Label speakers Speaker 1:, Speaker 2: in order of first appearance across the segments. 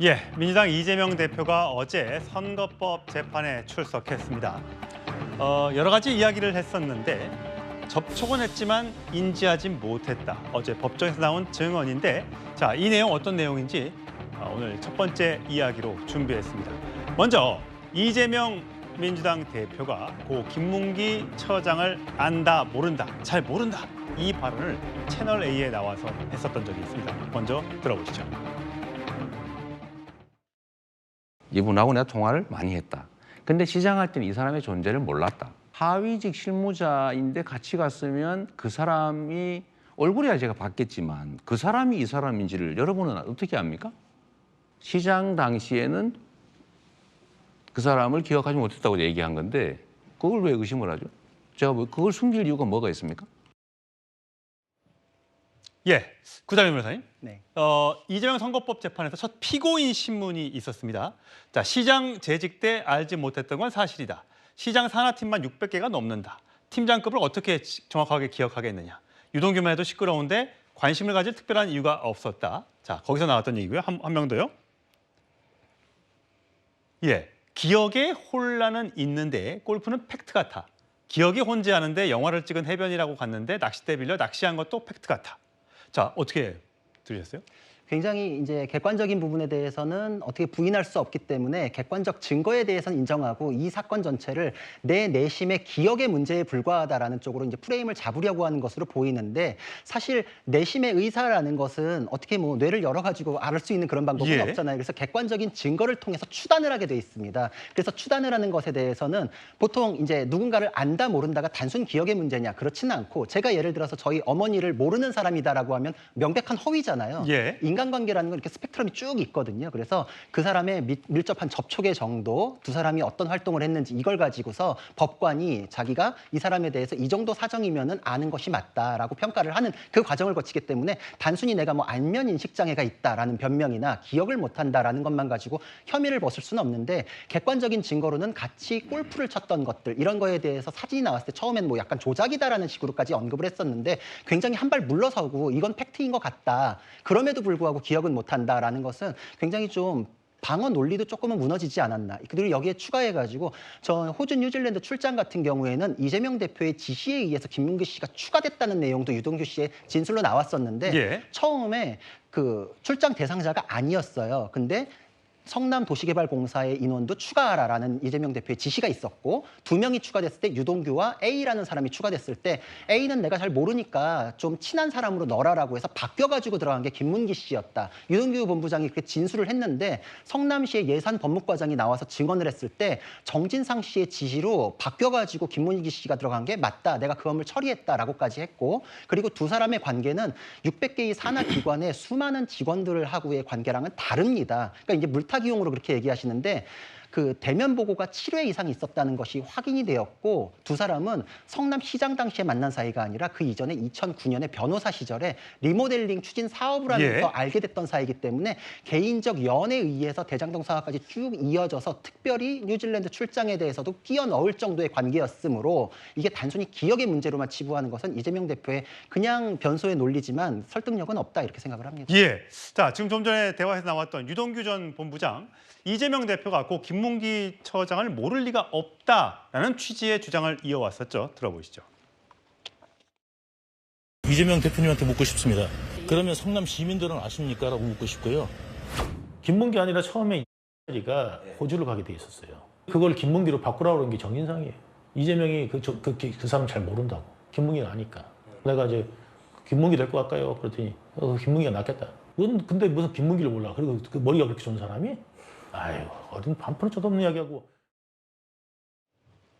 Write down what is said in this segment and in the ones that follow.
Speaker 1: 예, 민주당 이재명 대표가 어제 선거법 재판에 출석했습니다. 여러 가지 이야기를 했었는데 접촉은 했지만 인지하지 못했다. 어제 법정에서 나온 증언인데 자, 이 내용 어떤 내용인지 오늘 첫 번째 이야기로 준비했습니다. 먼저 이재명 민주당 대표가 고 김문기 처장을 안다, 모른다, 잘 모른다. 이 발언을 채널A에 나와서 했었던 적이 있습니다. 먼저 들어보시죠.
Speaker 2: 이분하고 내가 통화를 많이 했다. 근데 시장할 때는 이 사람의 존재를 몰랐다. 하위직 실무자인데 같이 갔으면 그 사람이 얼굴이야 제가 봤겠지만 그 사람이 이 사람인지를 여러분은 어떻게 압니까? 시장 당시에는 그 사람을 기억하지 못했다고 얘기한 건데 그걸 왜 의심을 하죠? 제가 그걸 숨길 이유가 뭐가 있습니까?
Speaker 1: 예, 구자민 변호사님.
Speaker 3: 네.
Speaker 1: 이재명 선거법 재판에서 첫 피고인 신문이 있었습니다. 자, 시장 재직 때 알지 못했던 건 사실이다. 시장 산하팀만 600개가 넘는다. 팀장급을 어떻게 정확하게 기억하겠느냐. 유동규만 해도 시끄러운데 관심을 가질 특별한 이유가 없었다. 자, 거기서 나왔던 얘기고요. 한 명 더요. 예, 기억에 혼란은 있는데 골프는 팩트 같아. 기억이 혼재하는데 영화를 찍은 해변이라고 갔는데 낚싯대 빌려 낚시한 것도 팩트 같아. 자, 어떻게 들으셨어요?
Speaker 3: 굉장히 이제 객관적인 부분에 대해서는 어떻게 부인할 수 없기 때문에 객관적 증거에 대해서는 인정하고 이 사건 전체를 내 내심의 기억의 문제에 불과하다라는 쪽으로 이제 프레임을 잡으려고 하는 것으로 보이는데 사실 내심의 의사라는 것은 어떻게 뭐 뇌를 열어가지고 알을 수 있는 그런 방법은
Speaker 1: 예.
Speaker 3: 없잖아요. 그래서 객관적인 증거를 통해서 추단을 하게 돼 있습니다. 그래서 추단을 하는 것에 대해서는 보통 이제 누군가를 안다 모른다가 단순 기억의 문제냐 그렇지는 않고 제가 예를 들어서 저희 어머니를 모르는 사람이다라고 하면 명백한 허위잖아요.
Speaker 1: 예.
Speaker 3: 인간관계라는 건 이렇게 스펙트럼이 쭉 있거든요. 그래서 그 사람의 밀접한 접촉의 정도, 두 사람이 어떤 활동을 했는지 이걸 가지고서 법관이 자기가 이 사람에 대해서 이 정도 사정이면은 아는 것이 맞다라고 평가를 하는 그 과정을 거치기 때문에 단순히 내가 뭐 안면 인식 장애가 있다라는 변명이나 기억을 못한다라는 것만 가지고 혐의를 벗을 수는 없는데 객관적인 증거로는 같이 골프를 쳤던 것들 이런 거에 대해서 사진이 나왔을 때 처음엔 뭐 약간 조작이다라는 식으로까지 언급을 했었는데 굉장히 한 발 물러서고 이건 팩트인 것 같다. 그럼에도 불구하고 기억은 못한다라는 것은 굉장히 좀 방어 논리도 조금은 무너지지 않았나. 그리고 여기에 추가해가지고 저 호주 뉴질랜드 출장 같은 경우에는 이재명 대표의 지시에 의해서 김문기 씨가 추가됐다는 내용도 유동규 씨의 진술로 나왔었는데
Speaker 1: 예.
Speaker 3: 처음에 그 출장 대상자가 아니었어요. 근데 성남도시개발공사의 인원도 추가하라라는 이재명 대표의 지시가 있었고 2명이 추가됐을 때 유동규와 A라는 사람이 추가됐을 때 A는 내가 잘 모르니까 좀 친한 사람으로 넣어라라고 해서 바뀌어가지고 들어간 게 김문기 씨였다. 유동규 본부장이 그렇게 진술을 했는데 성남시의 예산법무과장이 나와서 증언을 했을 때 정진상 씨의 지시로 바뀌어가지고 김문기 씨가 들어간 게 맞다. 내가 그 업무를 처리했다라고까지 했고 그리고 두 사람의 관계는 600개의 산하기관의 수많은 직원들하고의 관계랑은 다릅니다. 그러니까 이제 물타기용으로 그렇게 얘기하시는데 그 대면 보고가 7회 이상 있었다는 것이 확인이 되었고 두 사람은 성남시장 당시에 만난 사이가 아니라 그 이전에 2009년에 변호사 시절에 리모델링 추진 사업을 하면서
Speaker 1: 예.
Speaker 3: 알게 됐던 사이이기 때문에 개인적 연에 의해서 대장동 사업까지 쭉 이어져서 특별히 뉴질랜드 출장에 대해서도 끼워 넣을 정도의 관계였으므로 이게 단순히 기억의 문제로만 치부하는 것은 이재명 대표의 그냥 변소의 논리지만 설득력은 없다 이렇게 생각을 합니다.
Speaker 1: 예. 자, 지금 좀 전에 대화에서 나왔던 유동규 전 본부장, 이재명 대표가 고 김문기 처장을 모를 리가 없다라는 취지의 주장을 이어왔었죠. 들어보시죠.
Speaker 4: 이재명 대표님한테 묻고 싶습니다. 그러면 성남 시민들은 아십니까? 라고 묻고 싶고요. 김문기 아니라 처음에 이가 호주를 가게 돼 있었어요. 그걸 김문기로 바꾸라고 그런 게 정인상이에요. 이재명이 그 사람 잘 모른다고. 김문기가 아니까. 내가 이제 김문기 될 것 같아요. 그랬더니 김문기가 낫겠다. 근데 무슨 김문기를 몰라. 그리고 그 머리가 그렇게 좋은 사람이? 아유, 어린 반푼을 쳐다없는 이야기하고.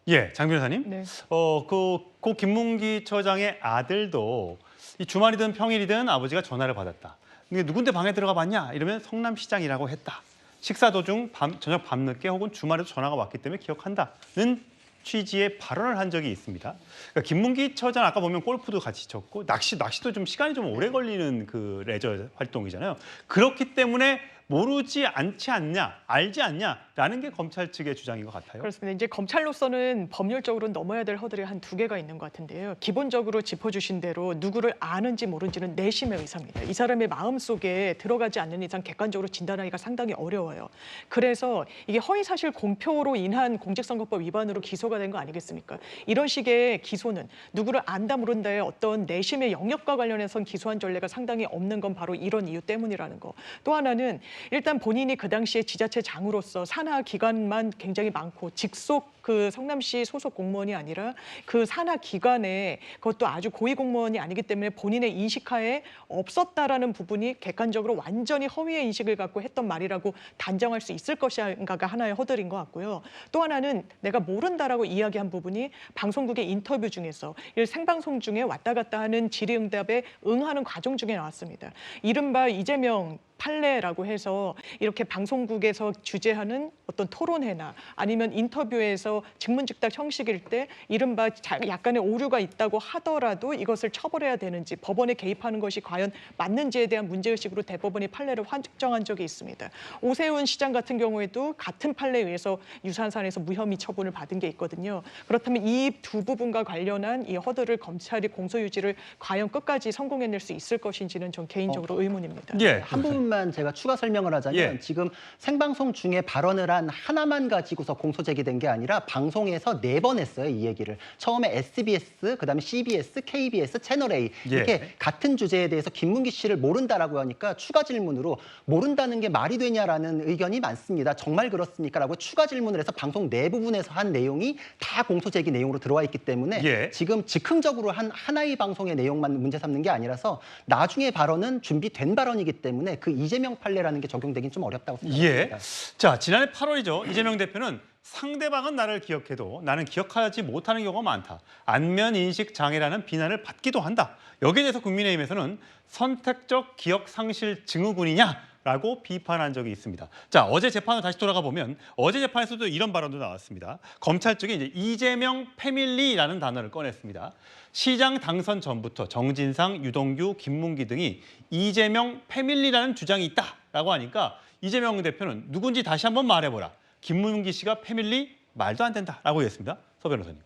Speaker 1: 예, 장 변호사님.
Speaker 5: 네.
Speaker 1: 고 김문기 처장의 아들도 이 주말이든 평일이든 아버지가 전화를 받았다. 근데 누군데 방에 들어가 봤냐? 이러면 성남시장이라고 했다. 식사 도중 저녁 밤늦게 혹은 주말에도 전화가 왔기 때문에 기억한다는 취지의 발언을 한 적이 있습니다. 그러니까 김문기 처장 아까 보면 골프도 같이 쳤고 낚시도 좀 시간이 좀 오래 걸리는 그 레저 활동이잖아요. 그렇기 때문에 모르지 않지 않냐, 알지 않냐라는 게 검찰 측의 주장인 것 같아요.
Speaker 5: 그렇습니다. 이제 검찰로서는 법률적으로 넘어야 될 허들이 한 2개가 있는 것 같은데요. 기본적으로 짚어주신 대로 누구를 아는지 모르는지는 내심의 의사입니다. 이 사람의 마음속에 들어가지 않는 이상 객관적으로 진단하기가 상당히 어려워요. 그래서 이게 허위사실 공표로 인한 공직선거법 위반으로 기소가 된 거 아니겠습니까? 이런 식의 기소는 누구를 안다 모른다의 어떤 내심의 영역과 관련해선 기소한 전례가 상당히 없는 건 바로 이런 이유 때문이라는 거. 또 하나는 일단 본인이 그 당시에 지자체 장으로서 산하 기관만 굉장히 많고 직속 그 성남시 소속 공무원이 아니라 그 산하 기관에 그것도 아주 고위 공무원이 아니기 때문에 본인의 인식하에 없었다라는 부분이 객관적으로 완전히 허위의 인식을 갖고 했던 말이라고 단정할 수 있을 것인가가 하나의 허들인 것 같고요. 또 하나는 내가 모른다라고 이야기한 부분이 방송국의 인터뷰 중에서 생방송 중에 왔다 갔다 하는 질의응답에 응하는 과정 중에 나왔습니다. 이른바 이재명 판례라고 해서 이렇게 방송국에서 주재하는 어떤 토론회나 아니면 인터뷰에서 직문즉답 형식일 때 이른바 약간의 오류가 있다고 하더라도 이것을 처벌해야 되는지 법원에 개입하는 것이 과연 맞는지에 대한 문제의식으로 대법원이 판례를 확정한 적이 있습니다. 오세훈 시장 같은 경우에도 같은 판례에 의해서 유사한 사안에서 무혐의 처분을 받은 게 있거든요. 그렇다면 이 두 부분과 관련한 이 허들을 검찰이 공소유지를 과연 끝까지 성공해낼 수 있을 것인지는 전 개인적으로 의문입니다.
Speaker 1: 예.
Speaker 3: 한 부분만 제가 추가 설명을 하자면
Speaker 1: 예.
Speaker 3: 지금 생방송 중에 발언을 한 하나만 가지고서 공소 제기된 게 아니라 방송에서 4번 했어요, 이 얘기를. 처음에 SBS, 그다음에 CBS, KBS, 채널A 이렇게
Speaker 1: 예.
Speaker 3: 같은 주제에 대해서 김문기 씨를 모른다라고 하니까 추가 질문으로 모른다는 게 말이 되냐라는 의견이 많습니다. 정말 그렇습니까? 라고 추가 질문을 해서 방송 내 부분에서 한 내용이 다 공소 제기 내용으로 들어와 있기 때문에
Speaker 1: 예.
Speaker 3: 지금 즉흥적으로 한 하나의 방송의 내용만 문제 삼는 게 아니라서 나중에 발언은 준비된 발언이기 때문에 그 이재명 판례라는 게 적용되긴 좀 어렵다고 생각합니다.
Speaker 1: 예. 자, 지난해 8월이죠. 이재명 대표는 상대방은 나를 기억해도 나는 기억하지 못하는 경우가 많다. 안면 인식 장애라는 비난을 받기도 한다. 여기에 대해서 국민의힘에서는 선택적 기억 상실 증후군이냐라고 비판한 적이 있습니다. 자, 어제 재판을 다시 돌아가 보면 어제 재판에서도 이런 발언도 나왔습니다. 검찰 측이 이제 이재명 패밀리라는 단어를 꺼냈습니다. 시장 당선 전부터 정진상, 유동규, 김문기 등이 이재명 패밀리라는 주장이 있다라고 하니까 이재명 대표는 누군지 다시 한번 말해보라. 김문기 씨가 패밀리 말도 안 된다라고 했습니다. 서 변호사님.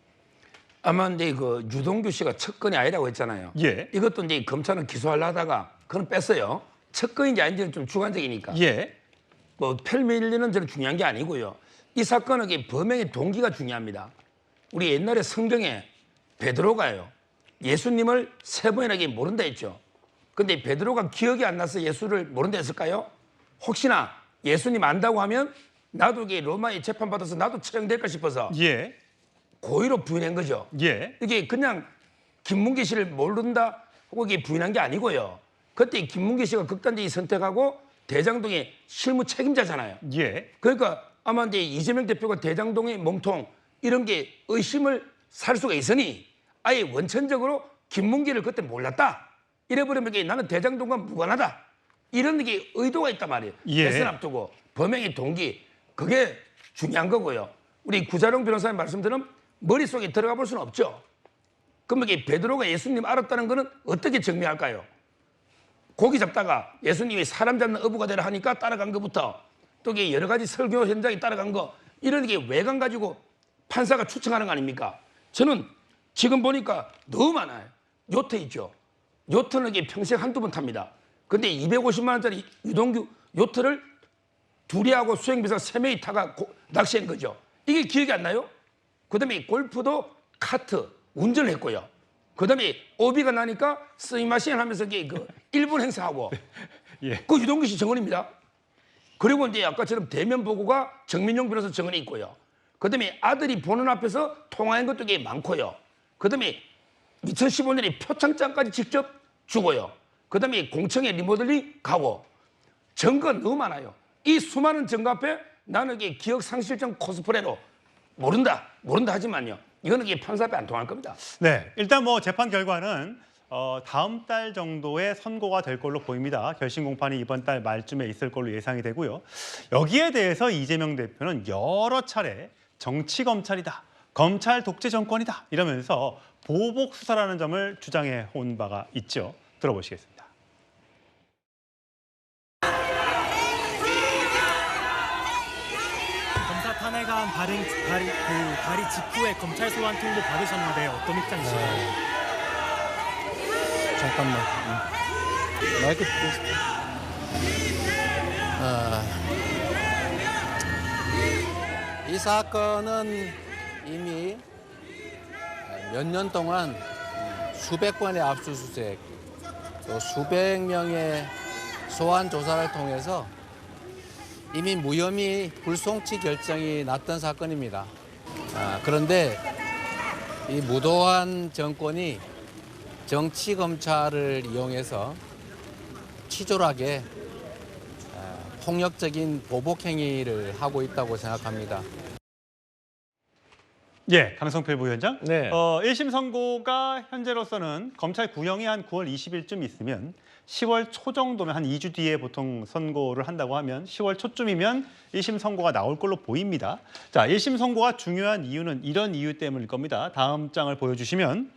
Speaker 6: 아마 이제 그 유동규 씨가 첫 건이 아니라고 했잖아요.
Speaker 1: 예.
Speaker 6: 이것도 이제 검찰은 기소하려 하다가 그건 뺐어요. 첫 건인지 아닌지는 좀 주관적이니까.
Speaker 1: 예.
Speaker 6: 뭐 패밀리는 저는 중요한 게 아니고요. 이 사건은 범행의 동기가 중요합니다. 우리 옛날에 성경에 베드로가요. 예수님을 3번이나 모른다 했죠. 근데 베드로가 기억이 안 나서 예수를 모른다 했을까요? 혹시나 예수님 안다고 하면 나도 로마에 재판받아서 나도 처형될까 싶어서
Speaker 1: 예.
Speaker 6: 고의로 부인한 거죠.
Speaker 1: 예.
Speaker 6: 이게 그냥 김문기 씨를 모른다 하고 이게 부인한 게 아니고요. 그때 김문기 씨가 극단적인 선택하고 대장동의 실무 책임자잖아요.
Speaker 1: 예.
Speaker 6: 그러니까 아마 이제 이재명 대표가 대장동의 몸통 이런 게 의심을 살 수가 있으니 아예 원천적으로 김문기를 그때 몰랐다. 이래버리면 나는 대장동과 무관하다. 이런 게 의도가 있단 말이에요.
Speaker 1: 예.
Speaker 6: 대선 앞두고 범행의 동기 그게 중요한 거고요. 우리 구자룡 변호사님 말씀대로 머릿속에 들어가 볼 수는 없죠. 그러면 베드로가 예수님 알았다는 거는 어떻게 증명할까요? 고기 잡다가 예수님이 사람 잡는 어부가 되라 하니까 따라간 것부터 또 여러 가지 설교 현장에 따라간 거 이런 게 외관 가지고 판사가 추측하는 거 아닙니까? 저는 지금 보니까 너무 많아요. 요트 있죠. 요트는 평생 한두 번 탑니다. 근데 250만 원짜리 유동규 요트를 둘이 하고 수행비서 3명이 타가 낚시한 거죠. 이게 기억이 안 나요? 그다음에 골프도 카트 운전을 했고요. 그다음에 오비가 나니까 스미마셍 하면서 그 일본 행사하고
Speaker 1: 예.
Speaker 6: 그 유동규 씨 증언입니다. 그리고 이제 아까처럼 대면 보고가 정민용 변호사 증언이 있고요. 그다음에 아들이 보는 앞에서 통화한 것도 꽤 많고요. 그다음에 2015년에 표창장까지 직접 주고요. 그다음에 공청회 리모델링 가고 증거 너무 많아요. 이 수많은 증거 앞에 나는 이게 기억 상실증 코스프레로 모른다 하지만요. 이거는 판사 앞에 안 통할 겁니다.
Speaker 1: 네, 일단 뭐 재판 결과는 다음 달 정도에 선고가 될 걸로 보입니다. 결심 공판이 이번 달 말쯤에 있을 걸로 예상이 되고요. 여기에 대해서 이재명 대표는 여러 차례 정치 검찰이다, 검찰 독재 정권이다 이러면서 보복 수사라는 점을 주장해 온 바가 있죠. 들어보시겠습니다.
Speaker 7: 경찰관 발의 직후에 검찰 소환 통보 받으셨는데 어떤 입장이신가요?
Speaker 8: 잠깐만. 마이크 이 사건은 이미 몇 년 동안 수백 번의 압수수색, 또 수백 명의 소환 조사를 통해서 이미 무혐의 불송치 결정이 났던 사건입니다. 그런데 이 무도한 정권이 정치 검찰을 이용해서 치졸하게 폭력적인 보복 행위를 하고 있다고 생각합니다.
Speaker 1: 예, 강성필 부위원장.
Speaker 9: 네.
Speaker 1: 1심 선고가 현재로서는 검찰 구형이 한 9월 20일쯤 있으면 10월 초 정도면 한 2주 뒤에 보통 선고를 한다고 하면 10월 초쯤이면 1심 선고가 나올 걸로 보입니다. 자, 1심 선고가 중요한 이유는 이런 이유 때문일 겁니다. 다음 장을 보여주시면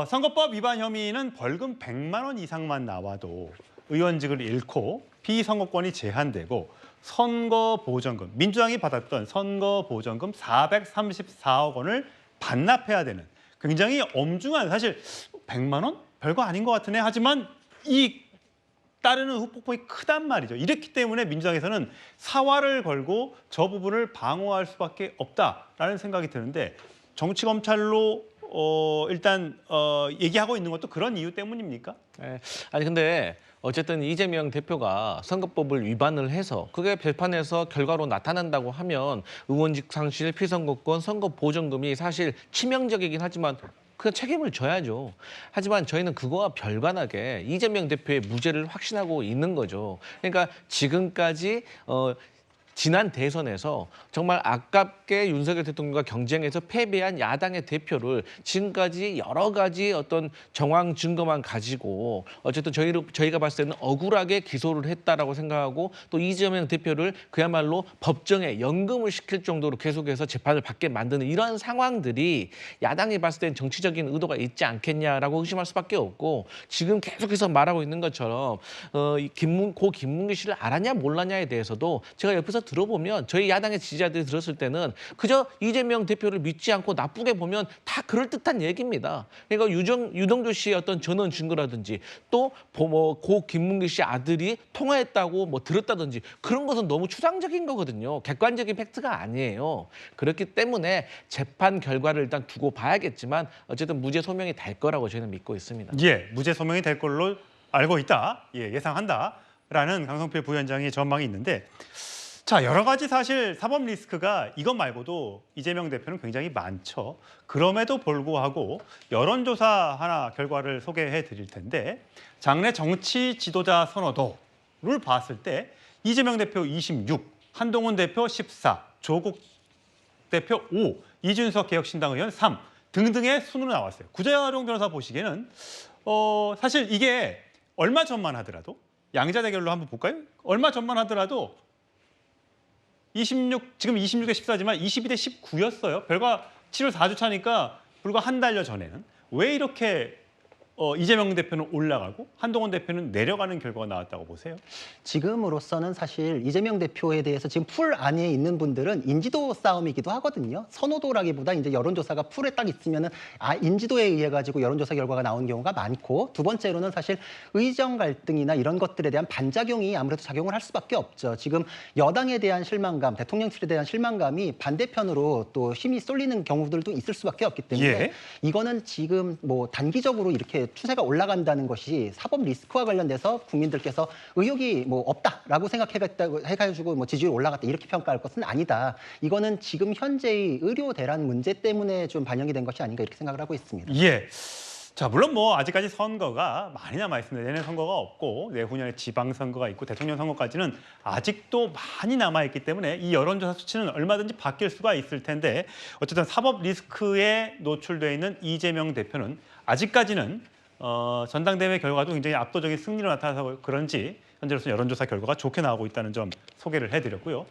Speaker 1: 선거법 위반 혐의는 벌금 100만 원 이상만 나와도 의원직을 잃고 피선거권이 제한되고 선거보전금, 민주당이 받았던 선거보전금 434억 원을 반납해야 되는 굉장히 엄중한, 사실 100만 원? 별거 아닌 것 같으네. 하지만 이 따르는 후폭풍이 크단 말이죠. 이렇기 때문에 민주당에서는 사활을 걸고 저 부분을 방어할 수밖에 없다라는 생각이 드는데 정치검찰로 일단 얘기하고 있는 것도 그런 이유 때문입니까?
Speaker 9: 네. 아니 근데 어쨌든 이재명 대표가 선거법을 위반을 해서 그게 재판에서 결과로 나타난다고 하면 의원직 상실, 피선거권, 선거 보전금이 사실 치명적이긴 하지만 그 책임을 져야죠. 하지만 저희는 그거와 별관하게 이재명 대표의 무죄를 확신하고 있는 거죠. 그러니까 지금까지 지난 대선에서 정말 아깝게 윤석열 대통령과 경쟁해서 패배한 야당의 대표를 지금까지 여러 가지 어떤 정황 증거만 가지고 어쨌든 저희가 봤을 때는 억울하게 기소를 했다라고 생각하고 또 이재명 대표를 그야말로 법정에 연금을 시킬 정도로 계속해서 재판을 받게 만드는 이런 상황들이 야당이 봤을 때는 정치적인 의도가 있지 않겠냐라고 의심할 수밖에 없고 지금 계속해서 말하고 있는 것처럼 고 김문기 씨를 알았냐 몰랐냐에 대해서도 제가 옆에서 들어보면 저희 야당의 지지자들이 들었을 때는 그저 이재명 대표를 믿지 않고 나쁘게 보면 다 그럴듯한 얘기입니다. 그러니까 유동규 씨의 어떤 전원 증거라든지 또 고 김문기 씨 아들이 통화했다고 들었다든지 그런 것은 너무 추상적인 거거든요. 객관적인 팩트가 아니에요. 그렇기 때문에 재판 결과를 일단 두고 봐야겠지만 어쨌든 무죄 소명이 될 거라고 저희는 믿고 있습니다.
Speaker 1: 예, 무죄 소명이 될 걸로 알고 있다. 예, 예상한다라는 강성필 부위원장의 전망이 있는데 자, 여러 가지 사실 사법 리스크가 이것 말고도 이재명 대표는 굉장히 많죠. 그럼에도 불구하고 여론조사 하나 결과를 소개해 드릴 텐데 장래 정치 지도자 선호도를 봤을 때 이재명 대표 26, 한동훈 대표 14, 조국 대표 5, 이준석 개혁신당 의원 3 등등의 순으로 나왔어요. 구자룡 변호사 보시기에는 사실 이게 얼마 전만 하더라도 양자 대결로 한번 볼까요? 얼마 전만 하더라도 26, 지금 26대 14지만 22대 19였어요. 결과 7월 4주 차니까 불과 한 달여 전에는. 왜 이렇게 이재명 대표는 올라가고 한동훈 대표는 내려가는 결과가 나왔다고 보세요?
Speaker 3: 지금으로서는 사실 이재명 대표에 대해서 지금 풀 안에 있는 분들은 인지도 싸움이기도 하거든요. 선호도라기보다 이제 여론조사가 풀에 딱 있으면은 인지도에 의해 가지고 여론조사 결과가 나온 경우가 많고 두 번째로는 사실 의정 갈등이나 이런 것들에 대한 반작용이 아무래도 작용을 할 수밖에 없죠. 지금 여당에 대한 실망감, 대통령실에 대한 실망감이 반대편으로 또 힘이 쏠리는 경우들도 있을 수밖에 없기 때문에
Speaker 1: 예.
Speaker 3: 이거는 지금 단기적으로 이렇게 추세가 올라간다는 것이 사법 리스크와 관련돼서 국민들께서 의혹이 없다라고 생각해가지고 지지율이 올라갔다 이렇게 평가할 것은 아니다. 이거는 지금 현재의 의료 대란 문제 때문에 좀 반영이 된 것이 아닌가 이렇게 생각을 하고 있습니다.
Speaker 1: 예. 자, 물론 아직까지 선거가 많이 남아 있습니다. 내년 선거가 없고 내후년에 지방선거가 있고 대통령 선거까지는 아직도 많이 남아 있기 때문에 이 여론조사 수치는 얼마든지 바뀔 수가 있을 텐데 어쨌든 사법 리스크에 노출되어 있는 이재명 대표는 아직까지는 전당대회 결과도 굉장히 압도적인 승리로 나타나서 그런지 현재로서 여론조사 결과가 좋게 나오고 있다는 점 소개를 해드렸고요.